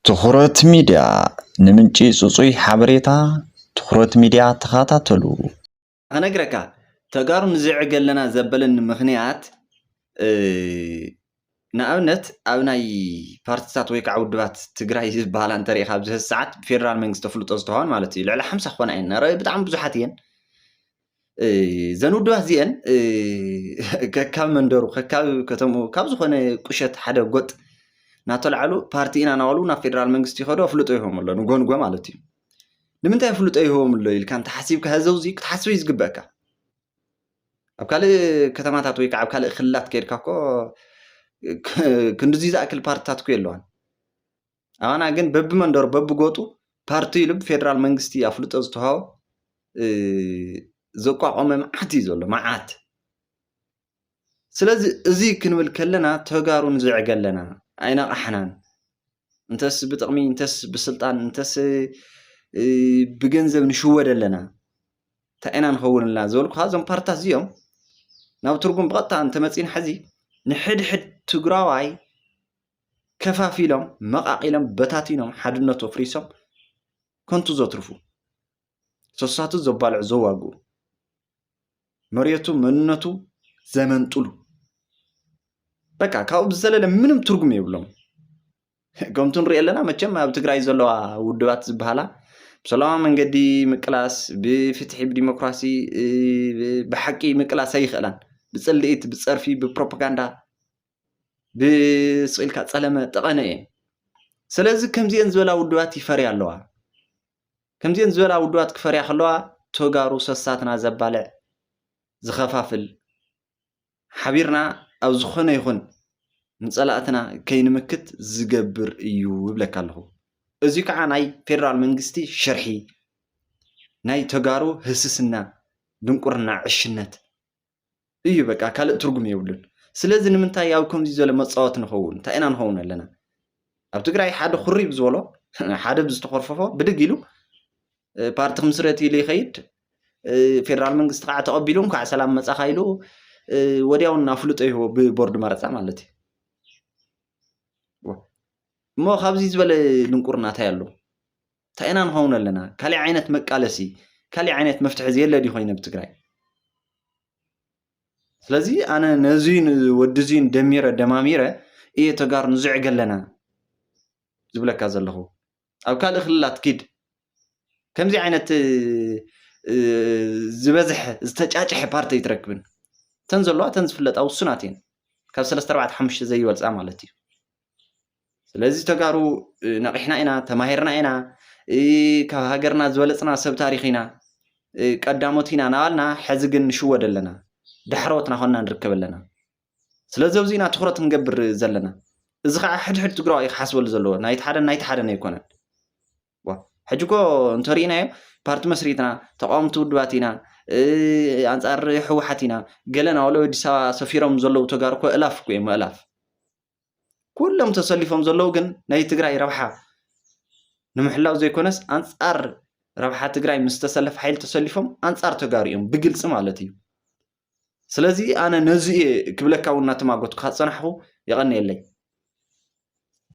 ትኹረት ሚድያ ንምንጪ ጽጹይ ሓበሬታ ትኹረት ሚድያ ተኸታተሉ። ኣነግረካ ተጋሩ ንዝዕገለና ዘበልን ምኽንያት ንኣብነት ኣብ ናይ ፓርቲታት ወይ ከዓ ውድባት ትግራይ ዝበሃላ እንተሪኢኻ ኣብዚ ሰዓት ብፌደራል መንግስቲ ተፍልጦ ዝተዋን ማለት እዩ ልዕሊ 50 ክኾና እየን ብጣዕሚ ብዙሓት እየን ዘን ውድባት እዚአን ከካብ መንደሩ ከካብ ከተምኡ ካብ ዝኾነ ቁሸት ሓደ ጎጥ ናተልዓሉ ፓርቲ ኢና ናበሉ ናብ ፌደራል መንግስቲ ይኸዶ ፍልጦ ይህቦም ኣሎ ንጎንጎ ማለት እዩ ንምንታይ ፍልጦ ይህቦም ኣሎ ኢልካ እንተሓሲብካ ህዘውዚ ክትሓስበ እዩ ዝግበአካ ኣብ ካልእ ከተማታት ወይ ከዓ ኣብ ካልእ ክልላት ከይድካ እኮ ክንድዚ ዝኣክል ፓርቲታት እኮ የለዋን ኣና ግን በቢመንደሩ በቢጎጡ ፓርቲ ኢሉ ብፌደራል መንግስቲ ኣፍልጦ ዝተዋሃቦ ዘቋቋመ መዓት እዩ ዘሎ መዓት ስለዚ እዚ ክንብል ከለና ተጋሩ ንዝዕገለና ኣይነቕሕናን እንተስ ብጥቕሚ እንተስ ብስልጣን እንተስ ብገንዘብ ንሽወድ ኣለና እንታይ ኢና ንኸውንልና ዝበልኩ እዞም ፓርቲታት እዚኦም ናብ ትርጉም ብቐጥታ እንተመፂን ሕዚ ንሕድሕድ ትግራዋይ ከፋፊሎም መቃቂሎም በታቲኖም ሓድነቱ ኣፍሪሶም ከንቱ ዘትርፉ ሰሳቱ ዘባልዑ ዘዋግኡ መሬቱ መንነቱ ዘመንጥሉ በቃ ካብኡ ብዝዘለለ ምንም ትርጉም የብሎም ከምቱ ንሪኦ ኣለና መቸም ኣብ ትግራይ ዘለዋ ውድባት ዝበሃላ ብሰላማዊ መንገዲ ምቅላስ ብፍትሒ ብዲሞክራሲ ብሓቂ ምቅላስ ኣይኽእላን ብፅልኢት ብፀርፊ ብፕሮፓጋንዳ ብስኢልካ ፀለመ ጠቐነ እየን ስለዚ ከምዚአን ዝበላ ውድባት ይፈርያ ኣለዋ ከምዚአን ዝበላ ውድባት ክፈርያ ከለዋ ተጋሩ ሰሳትና ዘባልዕ ዝኸፋፍል ሓቢርና ኣብ ዝኾነ ይኹን ንፀላእትና ከይንምክት ዝገብር እዩ ይብለካ ኣለኹ እዚ ከዓ ናይ ፌደራል መንግስቲ ሽርሒ ናይ ተጋሩ ህስስና ድንቁርና ዕሽነት እዩ በቃ ካልእ ትርጉም የብሉን ስለዚ ንምንታይ ኣብ ከምዚ ዝበለ መፃወት ንኸውን እንታይ ኢና ንኸውን ኣለና ኣብ ትግራይ ሓደ ኩሪብ ዝበሎ ሓደ ብዝተኸርፈፎ ብድግ ኢሉ ፓርቲ ክምስረት ኢሉ ይኸይድ ፌደራል መንግስቲ ከዓ ተቐቢሎም ከዓ ሰላም መፃኻ ኢሉ ወዲያውን ኣፍልጦ ይህቦ ብቦርድ መረፃ ማለት እዩ እሞ ካብዚ ዝበለ ድንቁርናታይ ኣሎ እንታይ ኢና ንኸውን ኣለና ካሊእ ዓይነት መቃለሲ ካሊእ ዓይነት መፍትሒ ዘየለድ ኮይኑ ብትግራይ ስለዚ ኣነ ነዚን ወዲዚን ደሚረ ደማሚረ እየ ተጋሩ ንዝዕገለና ዝብለካ ዘለኹ ኣብ ካልእ ክልላት ኪድ ከምዚ ዓይነት ዝበዝሕ ዝተጫጭሐ ፓርቲ ይትረክብን ተን ዘለዋ ተን ዝፍለጣ ውሱናት እየን ካብ 3-4-5 ዘይበልፃ ማለት እዩ ስለዚ ተጋሩ ነቂሕና ኢና ተማሂርና ኢና ካብ ሃገርና ዝበለፅና ሰብ ታሪክ ኢና ቀዳሞት ኢና ናባልና ሕዚ ግን ንሽወድ ኣለና ድሕሮትና ኮንና ንርከብ ኣለና ስለዚ ኣብዚ ኢና ትኩረት ክንገብር ዘለና እዚ ከዓ ሕድሕድ ትግራዋይ ክሓስበሉ ዘለዎ ናይቲ ሓደን ኣይኮነን ሕጂ እኮ እንተሪእናዮ ፓርቲ መስሪትና ተቃውምቲ ውድባት ኢና ኣንፃር ሕወሓት ኢና ገለና ወለ ኣዲስ ኣበባ ሰፊሮም ዘለው ተጋሩ እኮ እላፍ እኮ እዮም እላፍ ኩሎም ተሰሊፎም ዘለው ግን ናይ ትግራይ ረብሓ ንምሕላው ዘይኮነስ ኣንፃር ረብሓ ትግራይ ምስ ተሰለፈ ሓይሊ ተሰሊፎም ኣንፃር ተጋሩ እዮም ብግልፂ ማለት እዩ ስለዚ ኣነ ነዚ ክብለካ እውን እናተማጎቱ ካፀናሕኹ ይቐኒየለይ